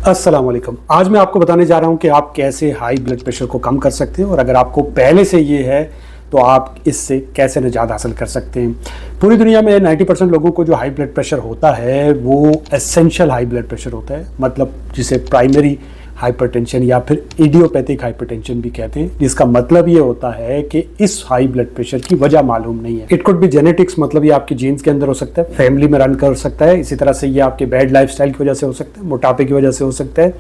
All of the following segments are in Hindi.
अस्सलाम वालेकुम। आज मैं आपको बताने जा रहा हूं कि आप कैसे हाई ब्लड प्रेशर को कम कर सकते हैं और अगर आपको पहले से ये है तो आप इससे कैसे निजात हासिल कर सकते हैं। पूरी दुनिया में 90% लोगों को जो हाई ब्लड प्रेशर होता है वो एसेंशियल हाई ब्लड प्रेशर होता है, मतलब जिसे प्राइमरी हाइपरटेंशन या फिर इडियोपैथिक हाइपरटेंशन भी कहते हैं, जिसका मतलब ये होता है कि इस हाई ब्लड प्रेशर की वजह मालूम नहीं है। इट कुड बी जेनेटिक्स, मतलब ये आपके जीन्स के अंदर हो सकता है, फैमिली में रन कर सकता है। इसी तरह से ये आपके बैड लाइफस्टाइल की वजह से हो सकता है, मोटापे की वजह से हो सकता है।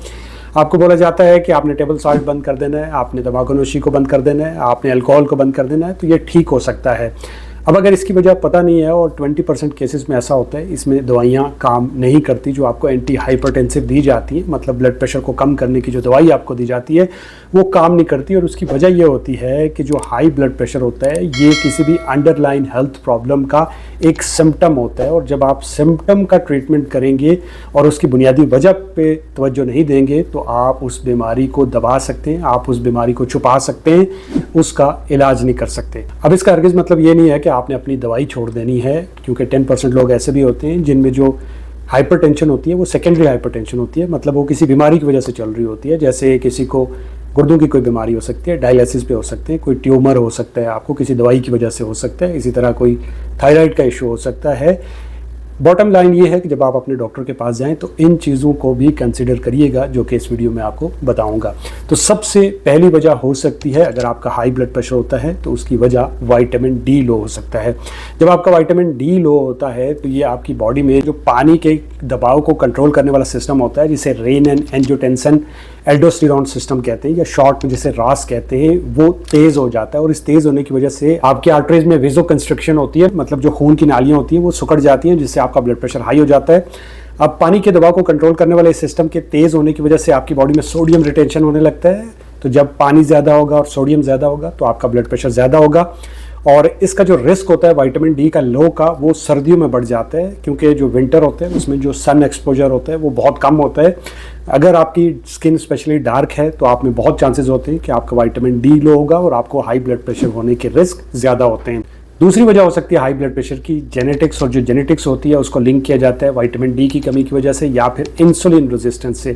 आपको बोला जाता है कि आपने टेबल सॉल्ट बंद कर देना है, आपने तंबाकू नोशी को बंद कर देना है, आपने अल्कोहल को बंद कर देना है, तो ये ठीक हो सकता है। अब अगर इसकी वजह पता नहीं है और 20% केसेस में ऐसा होता है, इसमें दवाइयाँ काम नहीं करती जो आपको एंटी हाइपरटेंसिव दी जाती है, मतलब ब्लड प्रेशर को कम करने की जो दवाई आपको दी जाती है वो काम नहीं करती। और उसकी वजह ये होती है कि जो हाई ब्लड प्रेशर होता है ये किसी भी अंडरलाइन हेल्थ प्रॉब्लम का एक सिम्टम होता है, और जब आप सिम्टम का ट्रीटमेंट करेंगे और उसकी बुनियादी वजह पे तवज्जो नहीं देंगे तो आप उस बीमारी को दबा सकते हैं, आप उस बीमारी को छुपा सकते हैं, उसका इलाज नहीं कर सकते। अब इसका हरगिज़ मतलब ये नहीं है कि आपने अपनी दवाई छोड़ देनी है, क्योंकि 10% लोग ऐसे भी होते हैं जिनमें जो हाइपरटेंशन होती है वो सेकेंडरी हाइपरटेंशन होती है, मतलब वो किसी बीमारी की वजह से चल रही होती है। जैसे किसी को गुर्दों की कोई बीमारी हो सकती है, डायलिसिस पे हो सकते हैं, कोई ट्यूमर हो सकता है, आपको किसी दवाई की वजह से हो सकता है, इसी तरह कोई थायराइड का इशू हो सकता है। बॉटम लाइन ये है कि जब आप अपने डॉक्टर के पास जाएं तो इन चीज़ों को भी कंसिडर करिएगा जो कि इस वीडियो में आपको बताऊंगा। तो सबसे पहली वजह हो सकती है, अगर आपका हाई ब्लड प्रेशर होता है तो उसकी वजह विटामिन डी लो हो सकता है। जब आपका विटामिन डी लो होता है तो ये आपकी बॉडी में जो पानी के दबाव को कंट्रोल करने वाला सिस्टम होता है, जिसे रेनिन एंजियोटेंसिन एल्डोस्टेरोन सिस्टम कहते हैं या शॉर्ट में जिसे रास कहते हैं, वो तेज़ हो जाता है। और इस तेज़ होने की वजह से आपके आर्टरीज में वेजो कंस्ट्रिक्शन होती है, मतलब जो खून की नालियाँ होती हैं वो सिकुड़ जाती हैं, जिससे आपका ब्लड प्रेशर हाई हो जाता है। अब पानी के दबाव को कंट्रोल करने वाले इस सिस्टम के तेज़ होने की वजह से आपकी बॉडी में सोडियम रिटेंशन होने लगता है। तो जब पानी ज़्यादा होगा और सोडियम ज़्यादा होगा तो आपका ब्लड प्रेशर ज़्यादा होगा। और इसका जो रिस्क होता है विटामिन डी का लो का, वो सर्दियों में बढ़ जाता है, क्योंकि जो विंटर होते हैं उसमें जो सन एक्सपोजर होता है वो बहुत कम होता है। अगर आपकी स्किन स्पेशली डार्क है तो आप में बहुत चांसेस होते हैं कि आपका विटामिन डी लो होगा और आपको हाई ब्लड प्रेशर होने के रिस्क ज़्यादा होते हैं। दूसरी वजह हो सकती है हाई ब्लड प्रेशर की जेनेटिक्स, और जो जेनेटिक्स होती है उसको लिंक किया जाता है विटामिन डी की कमी की वजह से या फिर इंसुलिन रेजिस्टेंस से।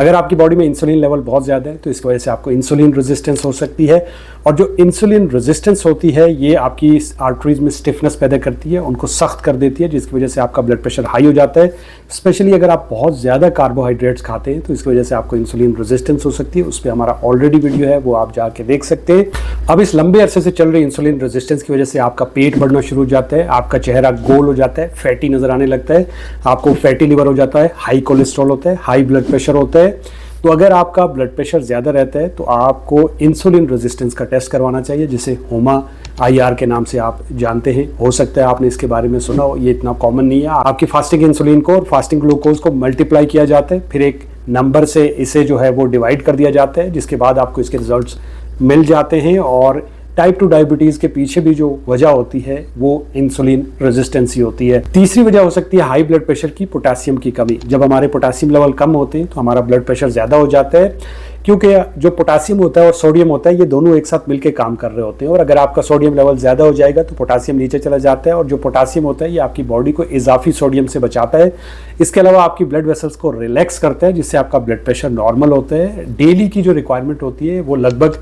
अगर आपकी बॉडी में इंसुलिन लेवल बहुत ज़्यादा है तो इस वजह से आपको इंसुलिन रेजिस्टेंस हो सकती है, और जो इंसुलिन रेजिस्टेंस होती है ये आपकी आर्टरीज में स्टिफनेस पैदा करती है, उनको सख्त कर देती है, जिसकी वजह से आपका ब्लड प्रेशर हाई हो जाता है। स्पेशली अगर आप बहुत ज़्यादा कार्बोहाइड्रेट्स खाते हैं तो इसकी वजह से आपको इंसुलिन रेजिस्टेंस हो सकती है। उस पर हमारा ऑलरेडी वीडियो है, वो आप जाके देख सकते हैं। अब इस लंबे अरसे से चल रही इंसुलिन रेजिस्टेंस की वजह से आपका पेट बढ़ना शुरू हो जाता है, आपका चेहरा गोल हो जाता है, फैटी नजर आने लगता है, आपको फैटी लिवर हो जाता है, हाई कोलेस्ट्रॉल होता है, हाई ब्लड प्रेशर होता है। तो अगर आपका ब्लड प्रेशर ज़्यादा रहता है तो आपको इंसुलिन रेजिस्टेंस का टेस्ट करवाना चाहिए, जिसे होमा IR के नाम से आप जानते हैं। हो सकता है आपने इसके बारे में सुना हो, ये इतना कॉमन नहीं है। आपकी फास्टिंग इंसुलिन को और फास्टिंग ग्लूकोज को मल्टीप्लाई किया जाता है, फिर एक नंबर से इसे जो है वो डिवाइड कर दिया जाता है, जिसके बाद आपको इसके रिजल्ट्स मिल जाते हैं। और टाइप 2 डायबिटीज़ के पीछे भी जो वजह होती है वो इंसुलिन रेजिस्टेंस ही होती है। तीसरी वजह हो सकती है हाई ब्लड प्रेशर की पोटेशियम की कमी। जब हमारे पोटेशियम लेवल कम होते हैं तो हमारा ब्लड प्रेशर ज़्यादा हो जाता है, क्योंकि जो पोटेशियम होता है और सोडियम होता है ये दोनों एक साथ मिलकर काम कर रहे होते हैं। और अगर आपका सोडियम लेवल ज़्यादा हो जाएगा तो पोटेशियम नीचे चला जाता है, और जो पोटेशियम होता है ये आपकी बॉडी को इजाफी सोडियम से बचाता है। इसके अलावा आपकी ब्लड वेसल्स को रिलैक्स करता है, जिससे आपका ब्लड प्रेशर नॉर्मल होता है। डेली की जो रिक्वायरमेंट होती है वो लगभग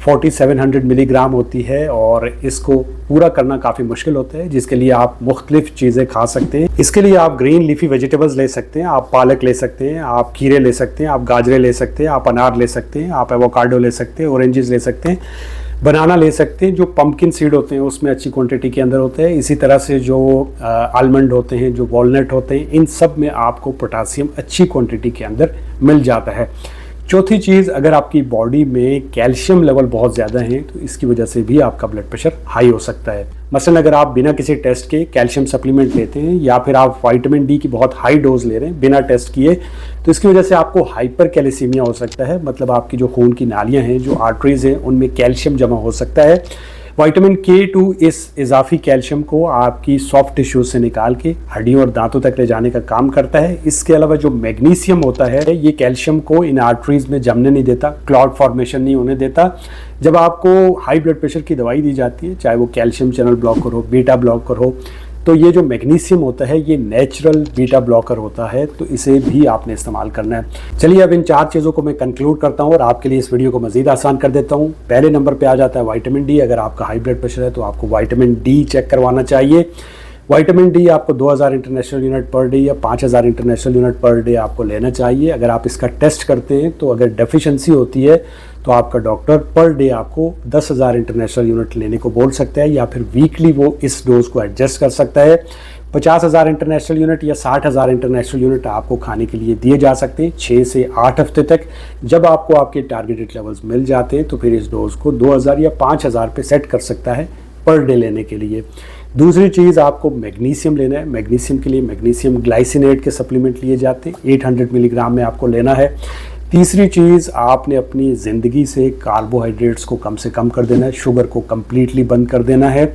4700 मिलीग्राम होती है, और इसको पूरा करना काफ़ी मुश्किल होता है, जिसके लिए आप मुख्तलिफ चीज़ें खा सकते हैं। इसके लिए आप ग्रीन लीफी वेजिटेबल्स ले सकते हैं, आप पालक ले सकते हैं, आप खीरे ले सकते हैं, आप गाजरे ले सकते हैं, आप अनार ले सकते हैं, आप एवोकाडो ले सकते हैं, ऑरेंजेस ले सकते हैं, बनाना ले सकते हैं, जो पंपकिन सीड होते हैं उसमें अच्छी क्वांटिटी के अंदर होते हैं। इसी तरह से जो आलमंड होते हैं, जो वॉलनट होते हैं, इन सब में आपको पोटेशियम अच्छी क्वांटिटी के अंदर मिल जाता है। चौथी चीज़, अगर आपकी बॉडी में कैल्शियम लेवल बहुत ज़्यादा है तो इसकी वजह से भी आपका ब्लड प्रेशर हाई हो सकता है। मसलन अगर आप बिना किसी टेस्ट के कैल्शियम सप्लीमेंट लेते हैं या फिर आप विटामिन डी की बहुत हाई डोज ले रहे हैं बिना टेस्ट किए, तो इसकी वजह से आपको हाइपर कैल्सीमिया हो सकता है, मतलब आपकी जो खून की नालियाँ हैं, जो आर्टरीज हैं, उनमें कैल्शियम जमा हो सकता है। विटामिन K2 इस इजाफी कैल्शियम को आपकी सॉफ्ट टिश्यूज से निकाल के हड्डियों और दांतों तक ले जाने का काम करता है। इसके अलावा जो मैग्नीशियम होता है ये कैल्शियम को इन आर्टरीज में जमने नहीं देता, क्लॉट फॉर्मेशन नहीं होने देता। जब आपको हाई ब्लड प्रेशर की दवाई दी जाती है, चाहे वो कैल्शियम चैनल ब्लॉकर हो, बीटा ब्लॉकर हो, तो ये जो मैग्नीशियम होता है ये नेचुरल बीटा ब्लॉकर होता है, तो इसे भी आपने इस्तेमाल करना है। चलिए अब इन 4 चीज़ों को मैं कंक्लूड करता हूँ और आपके लिए इस वीडियो को मज़ीद आसान कर देता हूँ। पहले नंबर पे आ जाता है विटामिन डी। अगर आपका हाई ब्लड प्रेशर है तो आपको विटामिन डी चेक करवाना चाहिए। विटामिन डी आपको 2000 इंटरनेशनल यूनिट पर डे या 5000 इंटरनेशनल यूनिट पर डे आपको लेना चाहिए। अगर आप इसका टेस्ट करते हैं तो अगर डेफिशिएंसी होती है तो आपका डॉक्टर पर डे आपको 10,000 इंटरनेशनल यूनिट लेने को बोल सकता है, या फिर वीकली वो इस डोज को एडजस्ट कर सकता है। 50,000 इंटरनेशनल यूनिट या 60,000 इंटरनेशनल यूनिट आपको खाने के लिए दिए जा सकते हैं 6 से 8 हफ्ते तक। जब आपको आपके टारगेटेड लेवल्स मिल जाते हैं तो फिर इस डोज को 2000 या 5000 पे सेट कर सकता है पर डे लेने के लिए। दूसरी चीज़ आपको मैग्नीशियम लेना है। मैग्नीशियम के लिए मैग्नीशियम ग्लाइसिनेट के सप्लीमेंट लिए जाते हैं, 800 मिलीग्राम में आपको लेना है। तीसरी चीज़ आपने अपनी ज़िंदगी से कार्बोहाइड्रेट्स को कम से कम कर देना है, शुगर को कम्प्लीटली बंद कर देना है।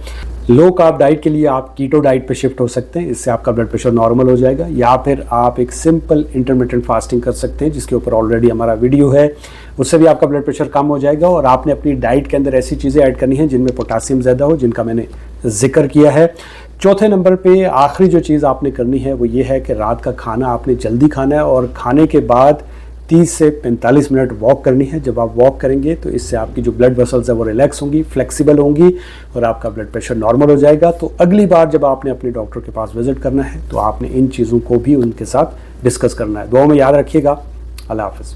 लो कार्ब डाइट के लिए आप कीटो डाइट पे शिफ्ट हो सकते हैं, इससे आपका ब्लड प्रेशर नॉर्मल हो जाएगा। या फिर आप एक सिंपल इंटरमिटेंट फास्टिंग कर सकते हैं, जिसके ऊपर ऑलरेडी हमारा वीडियो है, उससे भी आपका ब्लड प्रेशर कम हो जाएगा। और आपने अपनी डाइट के अंदर ऐसी चीज़ें ऐड करनी है जिनमें पोटासियम ज़्यादा हो, जिनका मैंने जिक्र किया है। चौथे नंबर पे आखिरी जो चीज़ आपने करनी है वो ये है कि रात का खाना आपने जल्दी खाना है और खाने के बाद 30 से 45 मिनट वॉक करनी है। जब आप वॉक करेंगे तो इससे आपकी जो ब्लड वेसल्स है वो रिलैक्स होंगी, फ्लेक्सिबल होंगी और आपका ब्लड प्रेशर नॉर्मल हो जाएगा। तो अगली बार जब आपने अपने डॉक्टर के पास विजिट करना है तो आपने इन चीज़ों को भी उनके साथ डिस्कस करना है। दुआ में याद रखिएगा। अल्लाह हाफ़िज़।